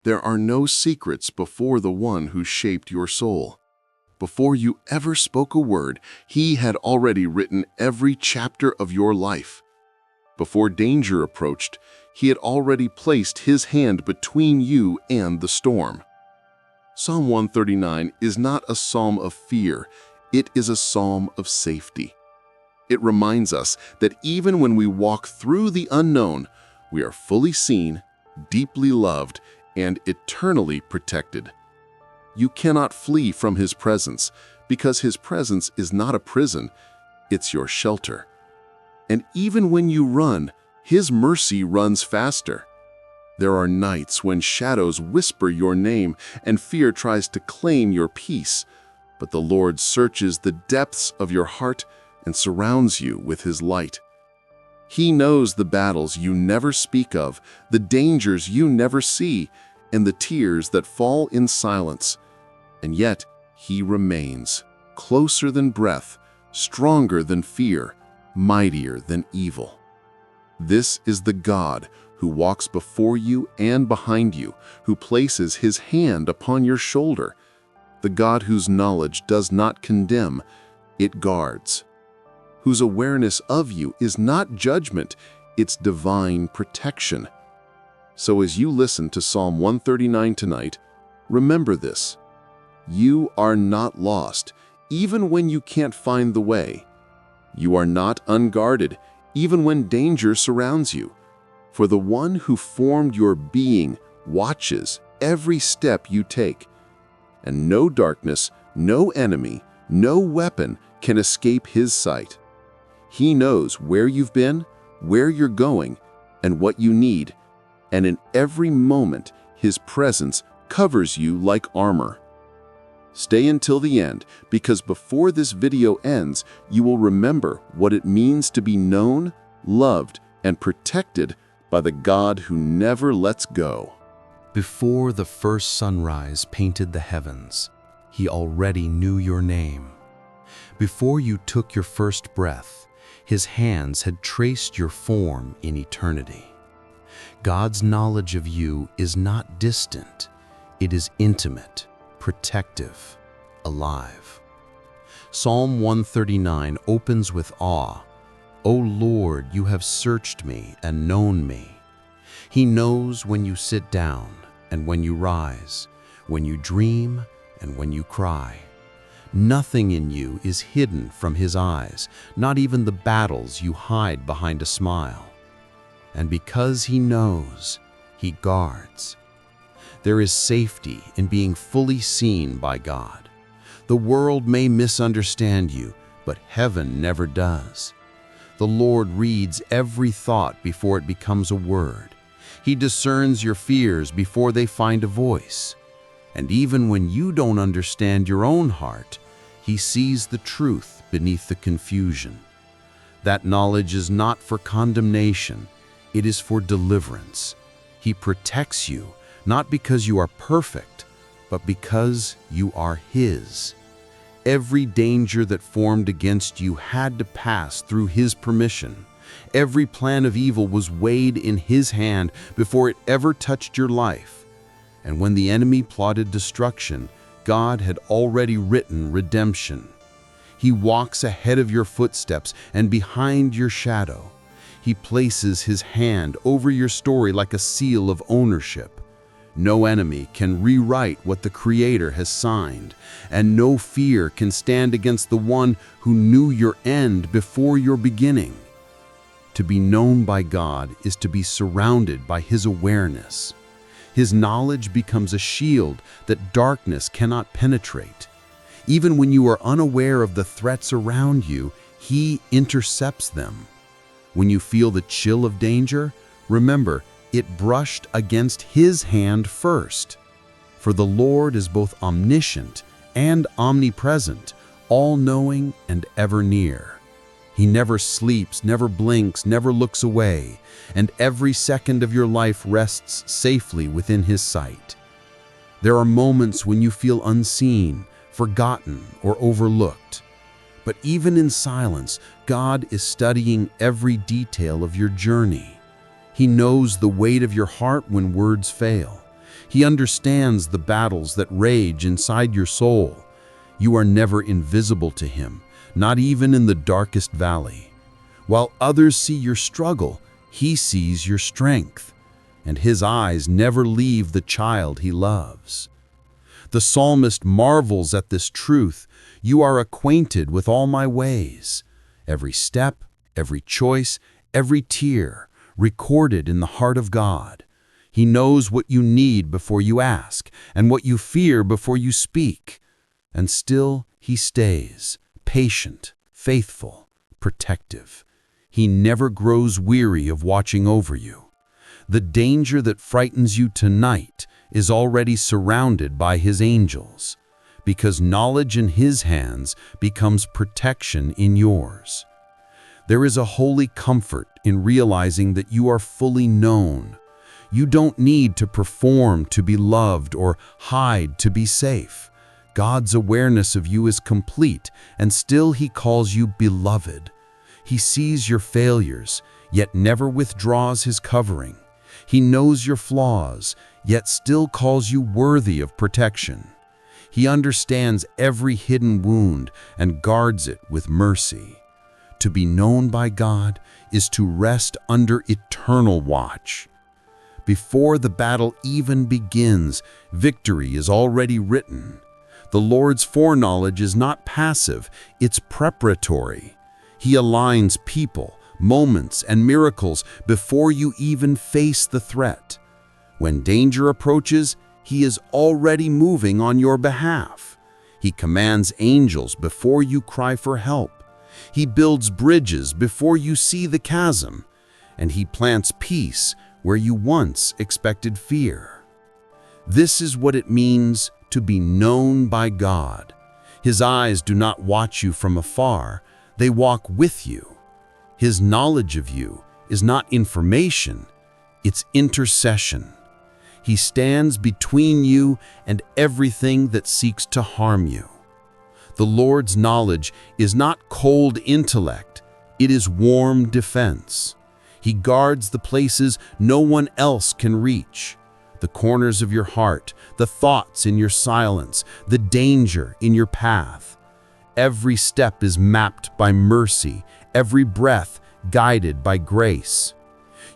There are no secrets before the one who shaped your soul. Before you ever spoke a word, he had already written every chapter of your life. Before danger approached, he had already placed his hand between you and the storm. Psalm 139 is not a psalm of fear, it is a psalm of safety. It reminds us that even when we walk through the unknown, we are fully seen, deeply loved, and eternally protected. You cannot flee from his presence because his presence is not a prison, it's your shelter. And even when you run, his mercy runs faster. There are nights when shadows whisper your name and fear tries to claim your peace, but the Lord searches the depths of your heart and surrounds you with his light. He knows the battles you never speak of, the dangers you never see, and the tears that fall in silence. And yet, he remains, closer than breath, stronger than fear, mightier than evil. This is the God who walks before you and behind you, who places his hand upon your shoulder, the God whose knowledge does not condemn, it guards, whose awareness of you is not judgment, it's divine protection. So as you listen to Psalm 139 tonight, remember this: you are not lost, even when you can't find the way. You are not unguarded, even when danger surrounds you. For the one who formed your being watches every step you take. And no darkness, no enemy, no weapon can escape his sight. He knows where you've been, where you're going, and what you need. And in every moment, his presence covers you like armor. Stay until the end, because before this video ends, you will remember what it means to be known, loved, and protected by the God who never lets go. Before the first sunrise painted the heavens, he already knew your name. Before you took your first breath, his hands had traced your form in eternity. God's knowledge of you is not distant, it is intimate, protective, alive. Psalm 139 opens with awe. O Lord, you have searched me and known me. He knows when you sit down and when you rise, when you dream and when you cry. Nothing in you is hidden from his eyes, not even the battles you hide behind a smile. And because he knows, he guards. There is safety in being fully seen by God. The world may misunderstand you, but heaven never does. The Lord reads every thought before it becomes a word. He discerns your fears before they find a voice. And even when you don't understand your own heart, he sees the truth beneath the confusion. That knowledge is not for condemnation, it is for deliverance. He protects you, not because you are perfect, but because you are his. Every danger that formed against you had to pass through his permission. Every plan of evil was weighed in his hand before it ever touched your life. And when the enemy plotted destruction, God had already written redemption. He walks ahead of your footsteps and behind your shadow. He places his hand over your story like a seal of ownership. No enemy can rewrite what the Creator has signed, and no fear can stand against the one who knew your end before your beginning. To be known by God is to be surrounded by his awareness. His knowledge becomes a shield that darkness cannot penetrate. Even when you are unaware of the threats around you, he intercepts them. When you feel the chill of danger, remember, it brushed against his hand first. For the Lord is both omniscient and omnipresent, all-knowing and ever near. He never sleeps, never blinks, never looks away, and every second of your life rests safely within his sight. There are moments when you feel unseen, forgotten, or overlooked. But even in silence, God is studying every detail of your journey. He knows the weight of your heart when words fail. He understands the battles that rage inside your soul. You are never invisible to him, not even in the darkest valley. While others see your struggle, he sees your strength, and his eyes never leave the child he loves. The psalmist marvels at this truth. You are acquainted with all my ways. Every step, every choice, every tear, recorded in the heart of God. He knows what you need before you ask, and what you fear before you speak. And still he stays, patient, faithful, protective. He never grows weary of watching over you. The danger that frightens you tonight is already surrounded by his angels, because knowledge in his hands becomes protection in yours. There is a holy comfort in realizing that you are fully known. You don't need to perform to be loved or hide to be safe. God's awareness of you is complete, and still he calls you beloved. He sees your failures, yet never withdraws his covering. He knows your flaws, yet still calls you worthy of protection. He understands every hidden wound and guards it with mercy. To be known by God is to rest under eternal watch. Before the battle even begins, victory is already written. The Lord's foreknowledge is not passive, it's preparatory. He aligns people, moments, and miracles before you even face the threat. When danger approaches, he is already moving on your behalf. He commands angels before you cry for help. He builds bridges before you see the chasm, and he plants peace where you once expected fear. This is what it means to be known by God. His eyes do not watch you from afar, they walk with you. His knowledge of you is not information, it's intercession. He stands between you and everything that seeks to harm you. The Lord's knowledge is not cold intellect, it is warm defense. He guards the places no one else can reach, the corners of your heart, the thoughts in your silence, the danger in your path. Every step is mapped by mercy, every breath guided by grace.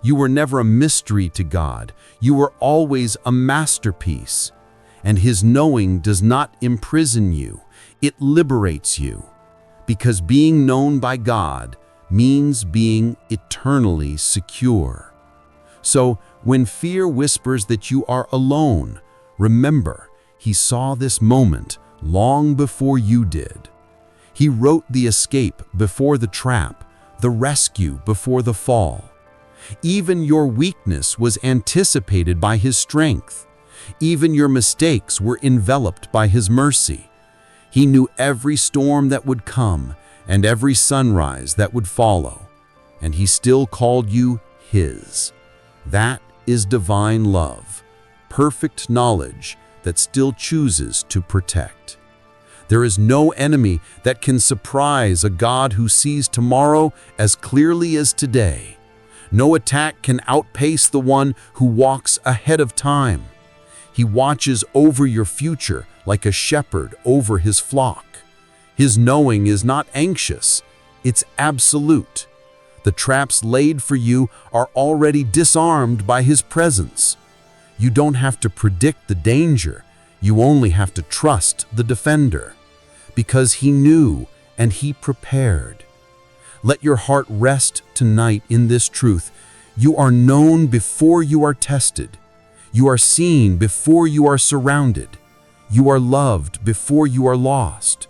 You were never a mystery to God, you were always a masterpiece. And his knowing does not imprison you, it liberates you. Because being known by God means being eternally secure. So, when fear whispers that you are alone, remember, he saw this moment long before you did. He wrote the escape before the trap, the rescue before the fall. Even your weakness was anticipated by his strength. Even your mistakes were enveloped by his mercy. He knew every storm that would come and every sunrise that would follow, and he still called you his. That is divine love, perfect knowledge that still chooses to protect. There is no enemy that can surprise a God who sees tomorrow as clearly as today. No attack can outpace the one who walks ahead of time. He watches over your future like a shepherd over his flock. His knowing is not anxious, it's absolute. The traps laid for you are already disarmed by his presence. You don't have to predict the danger, you only have to trust the defender. Because he knew and he prepared. Let your heart rest tonight in this truth. You are known before you are tested. You are seen before you are surrounded. You are loved before you are lost.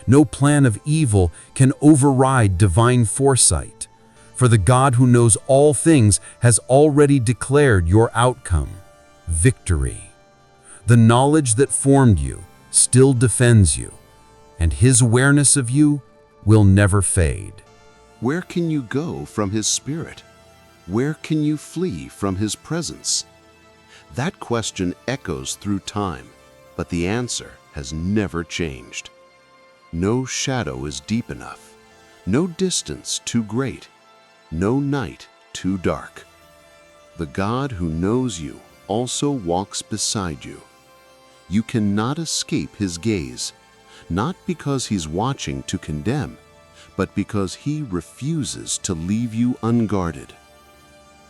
No plan of evil can override divine foresight, for the God who knows all things has already declared your outcome, victory. The knowledge that formed you still defends you, and his awareness of you will never fade. Where can you go from his spirit? Where can you flee from his presence? That question echoes through time, but the answer has never changed. No shadow is deep enough, no distance too great, no night too dark. The God who knows you also walks beside you. You cannot escape his gaze, not because he's watching to condemn, but because he refuses to leave you unguarded.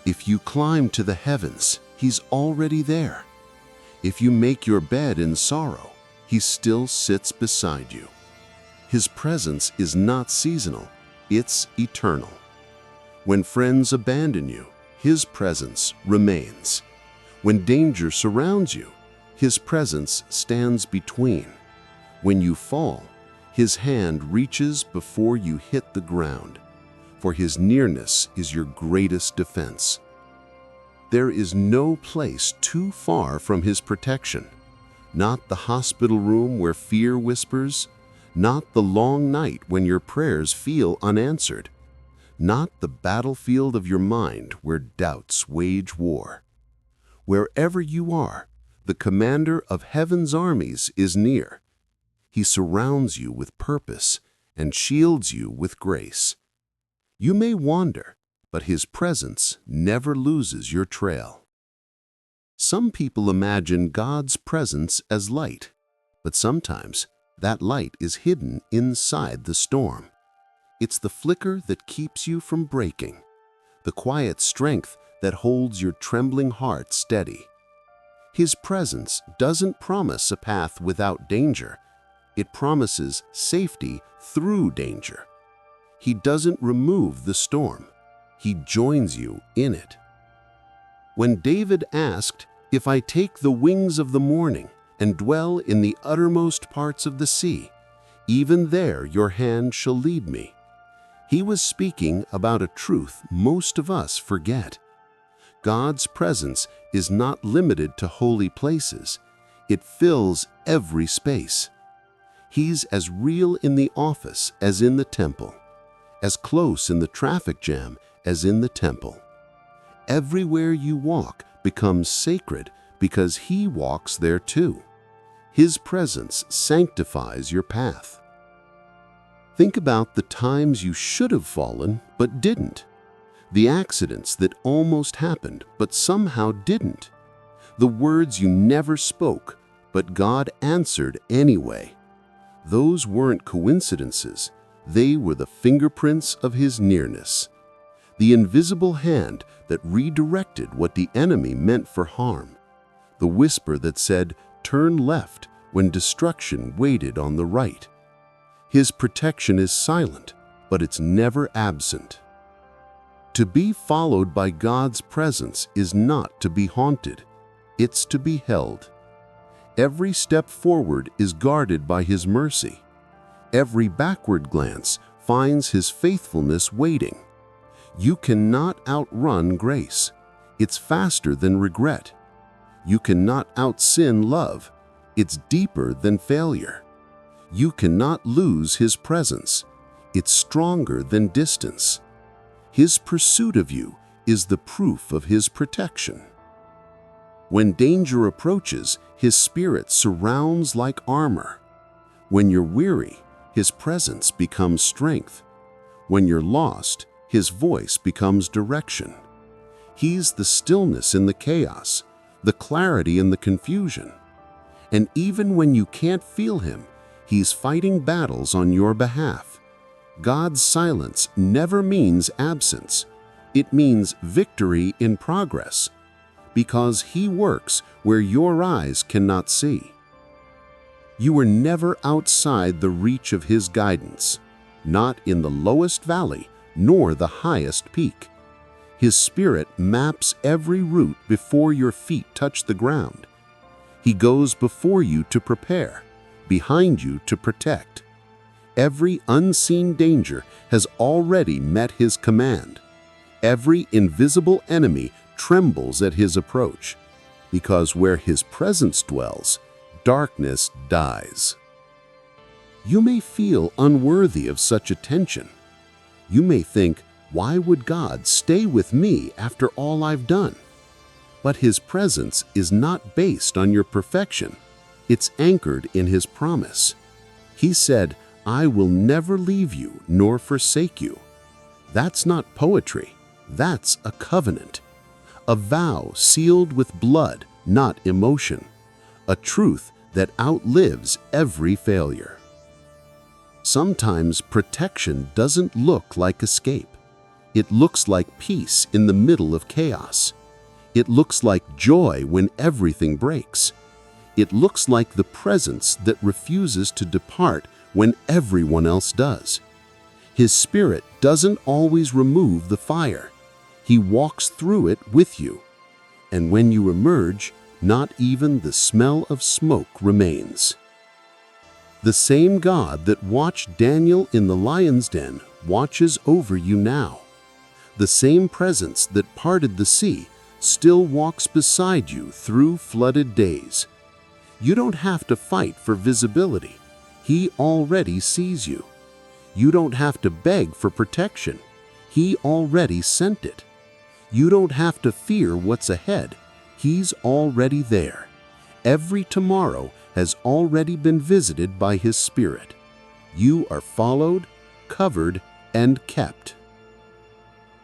If you climb to the heavens, he's already there. If you make your bed in sorrow, he still sits beside you. His presence is not seasonal, it's eternal. When friends abandon you, his presence remains. When danger surrounds you, his presence stands between. When you fall, his hand reaches before you hit the ground, for his nearness is your greatest defense. There is no place too far from his protection, not the hospital room where fear whispers, not the long night when your prayers feel unanswered, not the battlefield of your mind where doubts wage war. Wherever you are, the commander of heaven's armies is near. He surrounds you with purpose and shields you with grace. You may wander, but his presence never loses your trail. Some people imagine God's presence as light, but sometimes that light is hidden inside the storm. It's the flicker that keeps you from breaking, the quiet strength that holds your trembling heart steady. His presence doesn't promise a path without danger. It promises safety through danger. He doesn't remove the storm. He joins you in it. When David asked, "If I take the wings of the morning and dwell in the uttermost parts of the sea, even there your hand shall lead me," he was speaking about a truth most of us forget. God's presence is not limited to holy places. It fills every space. He's as real in the office as in the temple, as close in the traffic jam as in the temple. Everywhere you walk becomes sacred because he walks there too. His presence sanctifies your path. Think about the times you should have fallen but didn't. The accidents that almost happened but somehow didn't. The words you never spoke, but God answered anyway. Those weren't coincidences. They were the fingerprints of his nearness. The invisible hand that redirected what the enemy meant for harm. The whisper that said, "Turn left," when destruction waited on the right. His protection is silent, but it's never absent. To be followed by God's presence is not to be haunted. It's to be held. Every step forward is guarded by his mercy. Every backward glance finds his faithfulness waiting. You cannot outrun grace. It's faster than regret. You cannot outsin love. It's deeper than failure. You cannot lose his presence. It's stronger than distance. His pursuit of you is the proof of his protection. When danger approaches, his spirit surrounds like armor. When you're weary, his presence becomes strength. When you're lost, his voice becomes direction. He's the stillness in the chaos, the clarity in the confusion. And even when you can't feel him, he's fighting battles on your behalf. God's silence never means absence. It means victory in progress, because he works where your eyes cannot see. You are never outside the reach of his guidance, not in the lowest valley nor the highest peak. His spirit maps every route before your feet touch the ground. He goes before you to prepare, behind you to protect. Every unseen danger has already met his command. Every invisible enemy trembles at his approach, because where his presence dwells, darkness dies. You may feel unworthy of such attention. You may think, "Why would God stay with me after all I've done?" But his presence is not based on your perfection. It's anchored in his promise. He said, "I will never leave you nor forsake you." That's not poetry. That's a covenant. a vow sealed with blood, not emotion, a truth that outlives every failure. Sometimes protection doesn't look like escape. It looks like peace in the middle of chaos. It looks like joy when everything breaks. It looks like the presence that refuses to depart when everyone else does. His Spirit doesn't always remove the fire. He walks through it with you. And when you emerge, not even the smell of smoke remains. The same God that watched Daniel in the lion's den watches over you now. The same presence that parted the sea still walks beside you through flooded days. You don't have to fight for visibility. He already sees you. You don't have to beg for protection. He already sent it. You don't have to fear what's ahead. He's already there. Every tomorrow has already been visited by His Spirit. You are followed, covered, and kept.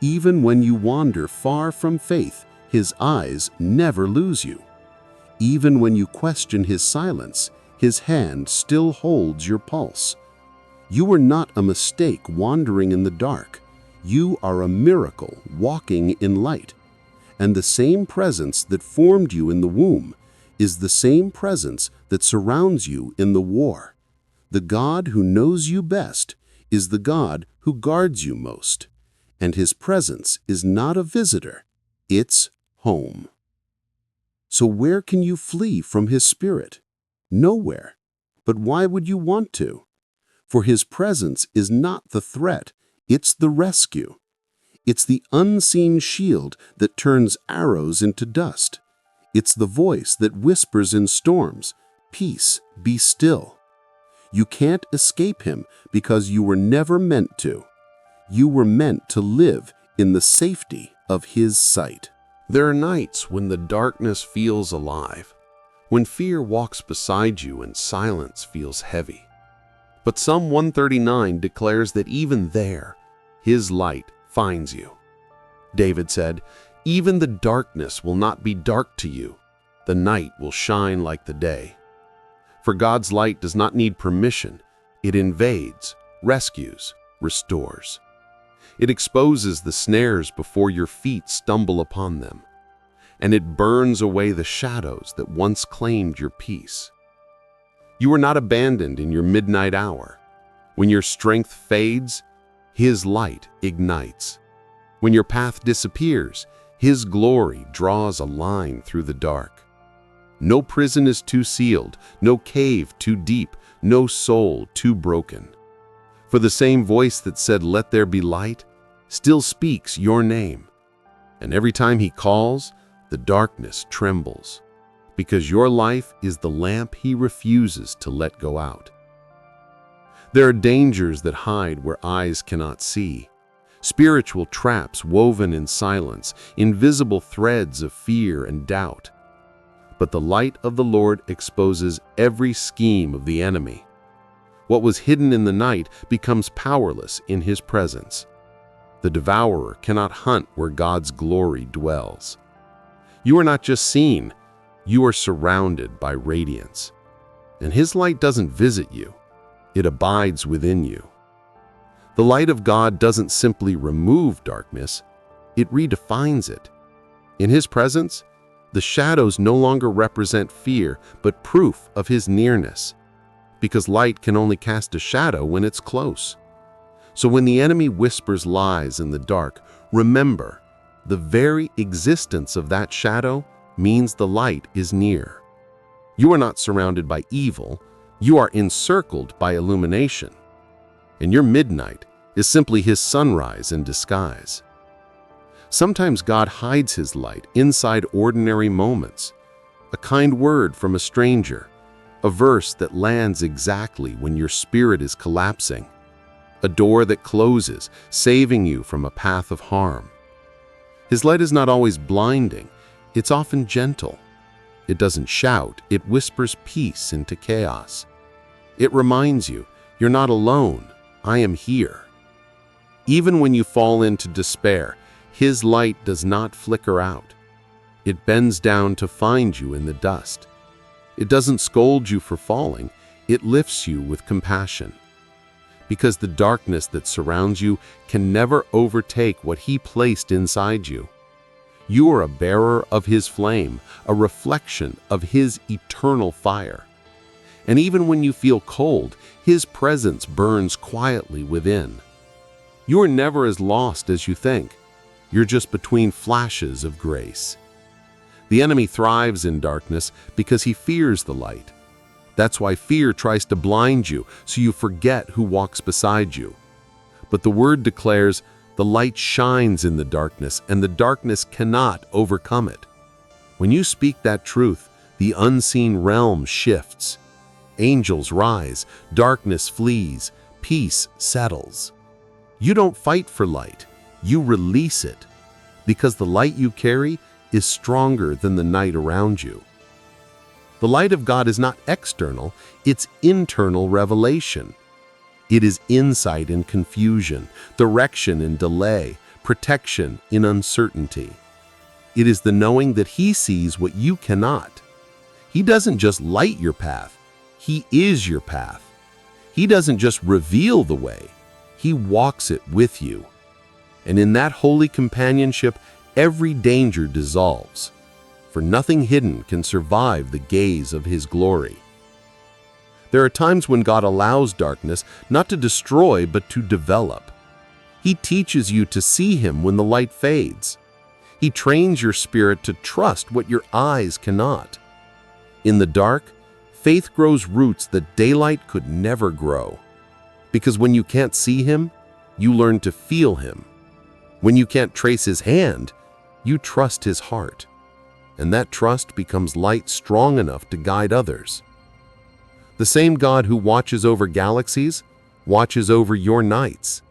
Even when you wander far from faith, His eyes never lose you. Even when you question His silence, His hand still holds your pulse. You are not a mistake wandering in the dark. You are a miracle walking in light. And the same presence that formed you in the womb is the same presence that surrounds you in the war. The God who knows you best is the God who guards you most. And His presence is not a visitor, it's home. So where can you flee from His Spirit? Nowhere. But why would you want to? For His presence is not the threat, it's the rescue. It's the unseen shield that turns arrows into dust. It's the voice that whispers in storms, "Peace, be still." You can't escape Him because you were never meant to. You were meant to live in the safety of His sight. There are nights when the darkness feels alive, when fear walks beside you and silence feels heavy. But Psalm 139 declares that even there, His light finds you. David said, "Even the darkness will not be dark to you. The night will shine like the day." For God's light does not need permission. It invades, rescues, restores. It exposes the snares before your feet stumble upon them, and it burns away the shadows that once claimed your peace. You are not abandoned in your midnight hour. When your strength fades, His light ignites. When your path disappears, His glory draws a line through the dark. No prison is too sealed, no cave too deep, no soul too broken. For the same voice that said, "Let there be light," still speaks your name. And every time He calls, the darkness trembles, because your life is the lamp He refuses to let go out. There are dangers that hide where eyes cannot see, spiritual traps woven in silence, invisible threads of fear and doubt. But the light of the Lord exposes every scheme of the enemy. What was hidden in the night becomes powerless in His presence. The devourer cannot hunt where God's glory dwells. You are not just seen, you are surrounded by radiance. And His light doesn't visit you, it abides within you. The light of God doesn't simply remove darkness, it redefines it. In His presence, the shadows no longer represent fear, but proof of His nearness, because light can only cast a shadow when it's close. So when the enemy whispers lies in the dark, remember, the very existence of that shadow means the light is near. You are not surrounded by evil, you are encircled by illumination. And your midnight is simply His sunrise in disguise. Sometimes God hides His light inside ordinary moments. A kind word from a stranger, a verse that lands exactly when your spirit is collapsing, a door that closes, saving you from a path of harm. His light is not always blinding, it's often gentle. It doesn't shout, it whispers peace into chaos. It reminds you, you're not alone, I am here. Even when you fall into despair, His light does not flicker out. It bends down to find you in the dust. It doesn't scold you for falling, it lifts you with compassion. Because the darkness that surrounds you can never overtake what He placed inside you. You are a bearer of His flame, a reflection of His eternal fire. And even when you feel cold, His presence burns quietly within. You are never as lost as you think. You're just between flashes of grace. The enemy thrives in darkness because he fears the light. That's why fear tries to blind you so you forget who walks beside you. But the Word declares, the light shines in the darkness, and the darkness cannot overcome it. When you speak that truth, the unseen realm shifts. Angels rise, darkness flees, peace settles. You don't fight for light, you release it, because the light you carry is stronger than the night around you. The light of God is not external, it's internal revelation. It is insight in confusion, direction in delay, protection in uncertainty. It is the knowing that He sees what you cannot. He doesn't just light your path, He is your path. He doesn't just reveal the way, He walks it with you. And in that holy companionship, every danger dissolves, for nothing hidden can survive the gaze of His glory. There are times when God allows darkness not to destroy but to develop. He teaches you to see Him when the light fades. He trains your spirit to trust what your eyes cannot. In the dark, faith grows roots that daylight could never grow. Because when you can't see Him, you learn to feel Him. When you can't trace His hand, you trust His heart. And that trust becomes light strong enough to guide others. The same God who watches over galaxies watches over your nights.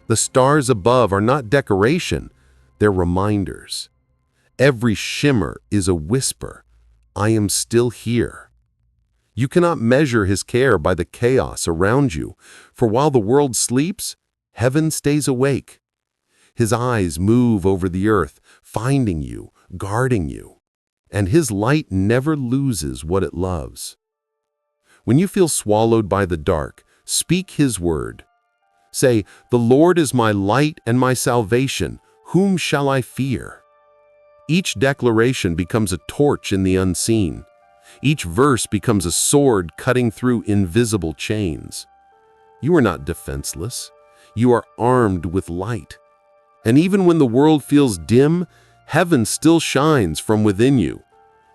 The stars above are not decoration, they're reminders. Every shimmer is a whisper, I am still here. You cannot measure His care by the chaos around you, for while the world sleeps, heaven stays awake. His eyes move over the earth, finding you, guarding you, and His light never loses what it loves. When you feel swallowed by the dark, speak His word. Say, "The Lord is my light and my salvation. Whom shall I fear?" Each declaration becomes a torch in the unseen. Each verse becomes a sword cutting through invisible chains. You are not defenseless. You are armed with light. And even when the world feels dim, heaven still shines from within you,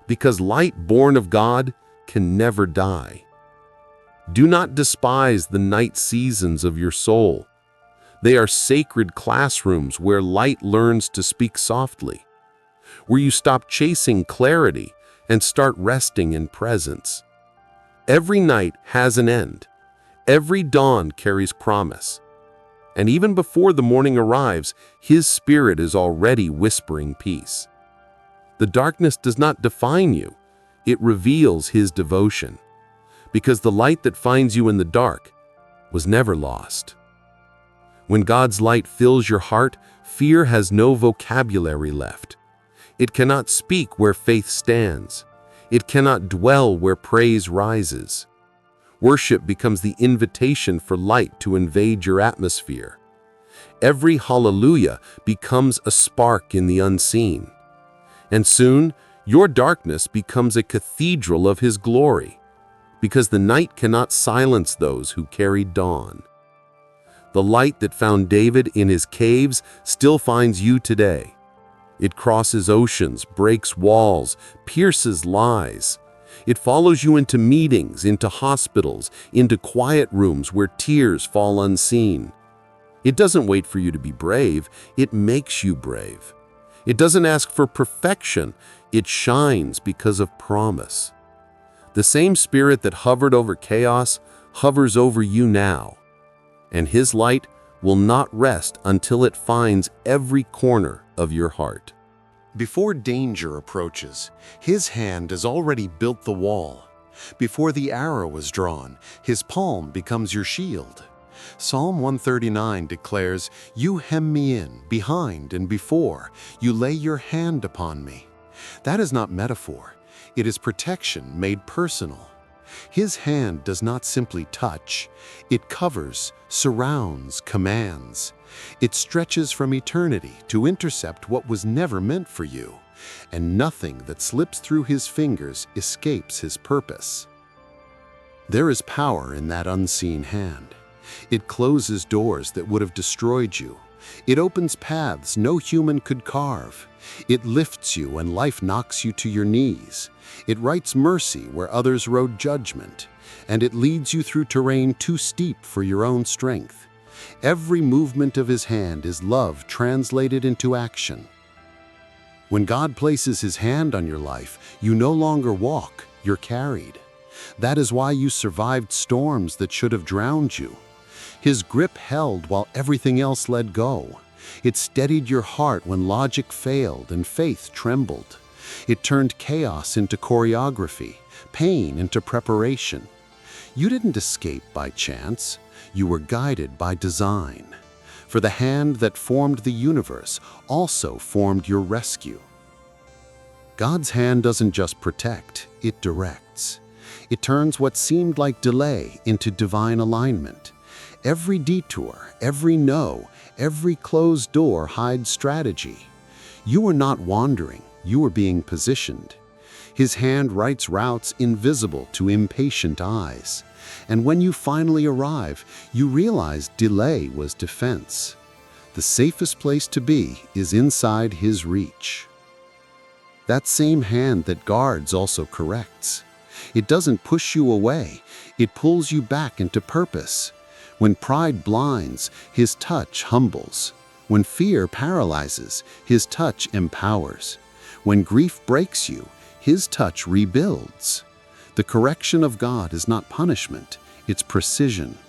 because light born of God can never die. Do not despise the night seasons of your soul. They are sacred classrooms where light learns to speak softly, where you stop chasing clarity and start resting in presence. Every night has an end. Every dawn carries promise. And even before the morning arrives, His Spirit is already whispering peace. The darkness does not define you. It reveals His devotion. Because the light that finds you in the dark was never lost. When God's light fills your heart, fear has no vocabulary left. It cannot speak where faith stands. It cannot dwell where praise rises. Worship becomes the invitation for light to invade your atmosphere. Every hallelujah becomes a spark in the unseen. And soon, your darkness becomes a cathedral of His glory, because the night cannot silence those who carry dawn. The light that found David in his caves still finds you today. It crosses oceans, breaks walls, pierces lies. It follows you into meetings, into hospitals, into quiet rooms where tears fall unseen. It doesn't wait for you to be brave, it makes you brave. It doesn't ask for perfection, it shines because of promise. The same Spirit that hovered over chaos hovers over you now, and His light will not rest until it finds every corner of your heart. Before danger approaches, His hand has already built the wall. Before the arrow is drawn, His palm becomes your shield. Psalm 139 declares, "You hem me in, behind and before. You lay your hand upon me. That is not metaphor. It is protection made personal. His hand does not simply touch. It covers, surrounds, commands. It stretches from eternity to intercept what was never meant for you, and nothing that slips through his fingers escapes his purpose. There is power in that unseen hand. It closes doors that would have destroyed you. It opens paths no human could carve. It lifts you when life knocks you to your knees. It writes mercy where others wrote judgment. And it leads you through terrain too steep for your own strength. Every movement of his hand is love translated into action. When God places his hand on your life, you no longer walk, you're carried. That is why you survived storms that should have drowned you. His grip held while everything else let go. It steadied your heart when logic failed and faith trembled. It turned chaos into choreography, pain into preparation. You didn't escape by chance. You were guided by design. For the hand that formed the universe also formed your rescue. God's hand doesn't just protect, it directs. It turns what seemed like delay into divine alignment. Every detour, every no, every closed door hides strategy. You were not wandering, you were being positioned. His hand writes routes invisible to impatient eyes. And when you finally arrive, you realize delay was defense. The safest place to be is inside his reach. That same hand that guards also corrects. It doesn't push you away, it pulls you back into purpose. When pride blinds, his touch humbles. When fear paralyzes, his touch empowers. When grief breaks you, his touch rebuilds. The correction of God is not punishment, it's precision.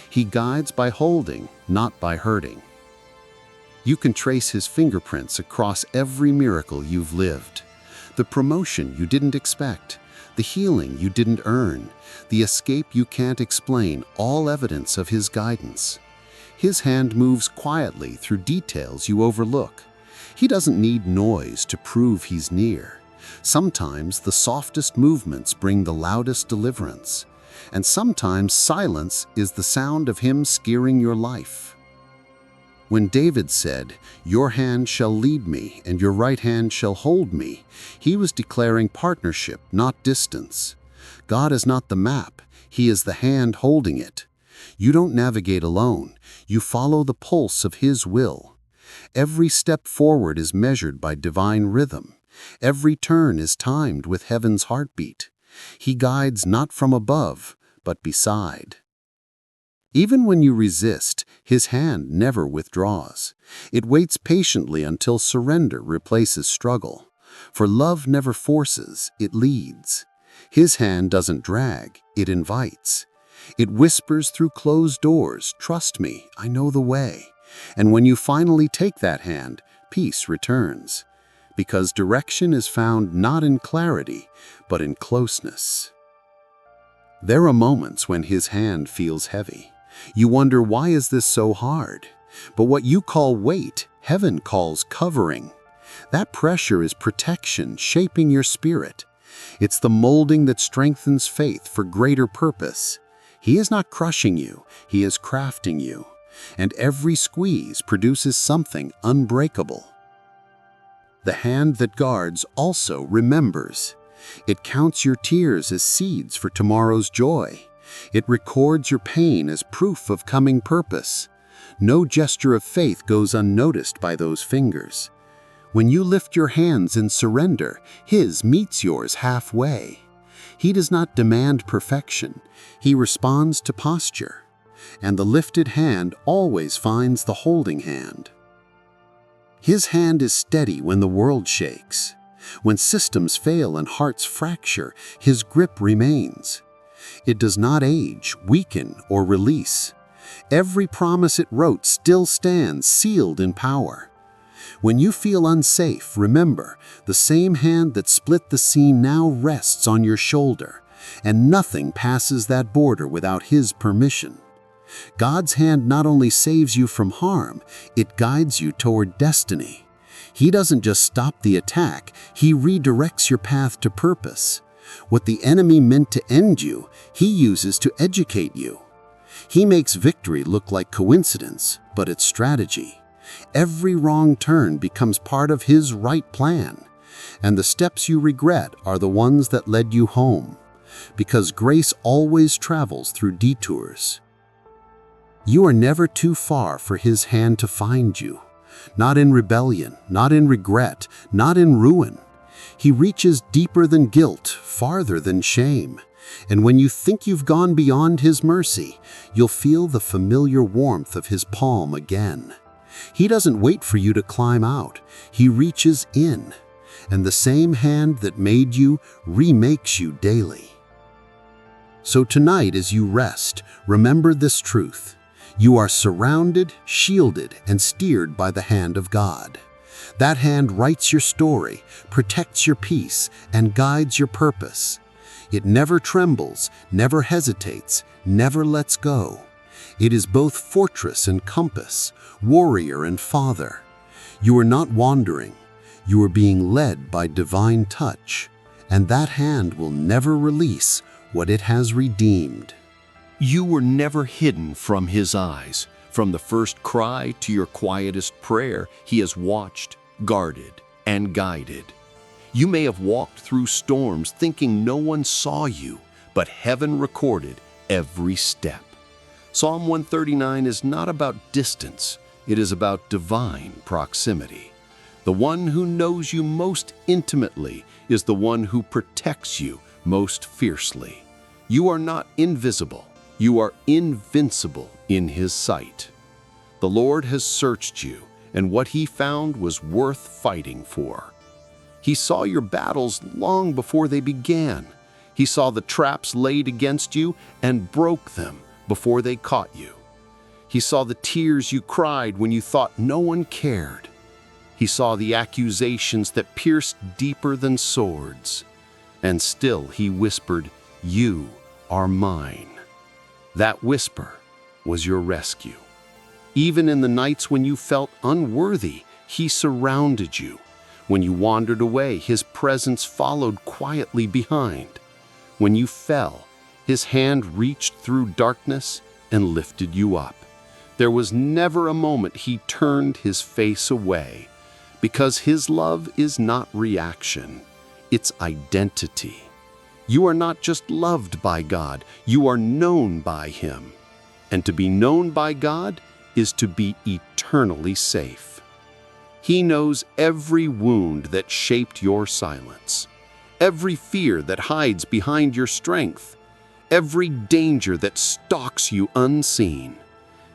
He guides by holding, not by hurting. You can trace his fingerprints across every miracle you've lived. The promotion you didn't expect, the healing you didn't earn, the escape you can't explain, all evidence of his guidance. His hand moves quietly through details you overlook. He doesn't need noise to prove he's near. Sometimes the softest movements bring the loudest deliverance, and sometimes silence is the sound of him steering your life. When David said, "Your hand shall lead me, and your right hand shall hold me," he was declaring partnership, not distance. God is not the map, he is the hand holding it. You don't navigate alone, you follow the pulse of his will. Every step forward is measured by divine rhythm. Every turn is timed with heaven's heartbeat. He guides not from above, but beside. Even when you resist, his hand never withdraws. It waits patiently until surrender replaces struggle. For love never forces, it leads. His hand doesn't drag, it invites. It whispers through closed doors, "Trust me, I know the way." And when you finally take that hand, peace returns. Because direction is found not in clarity, but in closeness. There are moments when his hand feels heavy. You wonder, why is this so hard? But what you call weight, heaven calls covering. That pressure is protection shaping your spirit. It's the molding that strengthens faith for greater purpose. He is not crushing you, he is crafting you. And every squeeze produces something unbreakable. The hand that guards also remembers. It counts your tears as seeds for tomorrow's joy. It records your pain as proof of coming purpose. No gesture of faith goes unnoticed by those fingers. When you lift your hands in surrender, his meets yours halfway. He does not demand perfection. He responds to posture. And the lifted hand always finds the holding hand. His hand is steady when the world shakes. When systems fail and hearts fracture, his grip remains. It does not age, weaken, or release. Every promise it wrote still stands, sealed in power. When you feel unsafe, remember, the same hand that split the sea now rests on your shoulder, and nothing passes that border without his permission. God's hand not only saves you from harm, it guides you toward destiny. He doesn't just stop the attack, He redirects your path to purpose. What the enemy meant to end you, He uses to educate you. He makes victory look like coincidence, but it's strategy. Every wrong turn becomes part of His right plan, and the steps you regret are the ones that led you home, because grace always travels through detours. You are never too far for His hand to find you. Not in rebellion, not in regret, not in ruin. He reaches deeper than guilt, farther than shame. And when you think you've gone beyond His mercy, you'll feel the familiar warmth of His palm again. He doesn't wait for you to climb out. He reaches in. And the same hand that made you remakes you daily. So tonight, as you rest, remember this truth. You are surrounded, shielded, and steered by the hand of God. That hand writes your story, protects your peace, and guides your purpose. It never trembles, never hesitates, never lets go. It is both fortress and compass, warrior and father. You are not wandering. You are being led by divine touch, and that hand will never release what it has redeemed. You were never hidden from His eyes. From the first cry to your quietest prayer, He has watched, guarded, and guided. You may have walked through storms thinking no one saw you, but heaven recorded every step. Psalm 139 is not about distance. It is about divine proximity. The one who knows you most intimately is the one who protects you most fiercely. You are not invisible. You are invincible in His sight. The Lord has searched you, and what He found was worth fighting for. He saw your battles long before they began. He saw the traps laid against you and broke them before they caught you. He saw the tears you cried when you thought no one cared. He saw the accusations that pierced deeper than swords. And still He whispered, "You are mine." That whisper was your rescue. Even in the nights when you felt unworthy, He surrounded you. When you wandered away, His presence followed quietly behind. When you fell, His hand reached through darkness and lifted you up. There was never a moment He turned His face away, because His love is not reaction, it's identity. You are not just loved by God, you are known by Him. And to be known by God is to be eternally safe. He knows every wound that shaped your silence, every fear that hides behind your strength, every danger that stalks you unseen.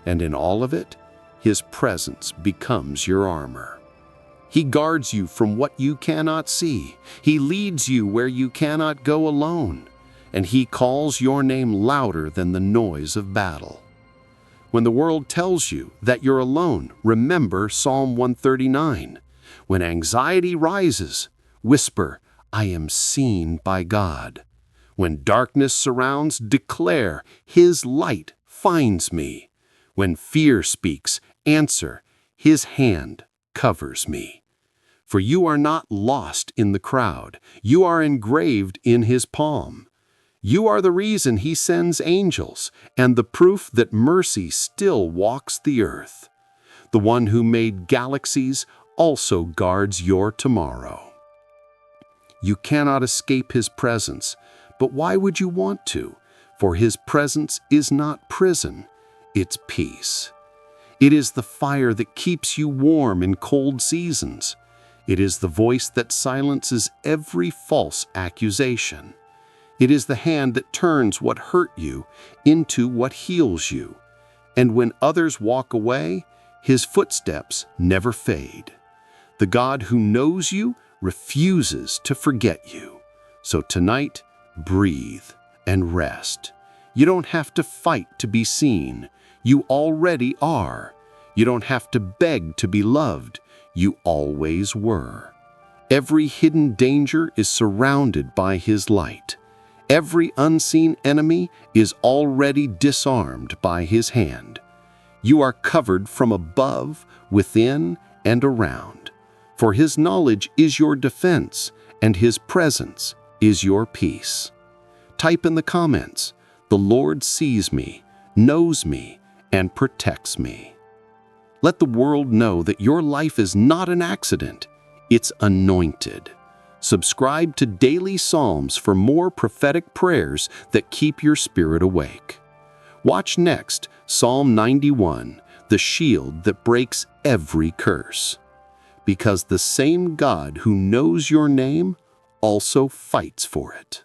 And in all of it, His presence becomes your armor. He guards you from what you cannot see. He leads you where you cannot go alone. And He calls your name louder than the noise of battle. When the world tells you that you're alone, remember Psalm 139. When anxiety rises, whisper, "I am seen by God." When darkness surrounds, declare, "His light finds me." When fear speaks, answer, "His hand covers me." For you are not lost in the crowd. You are engraved in His palm. You are the reason He sends angels, and the proof that mercy still walks the earth. The one who made galaxies also guards your tomorrow. You cannot escape His presence, but why would you want to? For His presence is not prison, it's peace. It is the fire that keeps you warm in cold seasons. It is the voice that silences every false accusation. It is the hand that turns what hurt you into what heals you. And when others walk away, His footsteps never fade. The God who knows you refuses to forget you. So tonight, breathe and rest. You don't have to fight to be seen. You already are. You don't have to beg to be loved. You always were. Every hidden danger is surrounded by His light. Every unseen enemy is already disarmed by His hand. You are covered from above, within, and around. For His knowledge is your defense, and His presence is your peace. Type in the comments, "The Lord sees me, knows me, and protects me." Let the world know that your life is not an accident, it's anointed. Subscribe to Daily Psalms for more prophetic prayers that keep your spirit awake. Watch next Psalm 91, the shield that breaks every curse. Because the same God who knows your name also fights for it.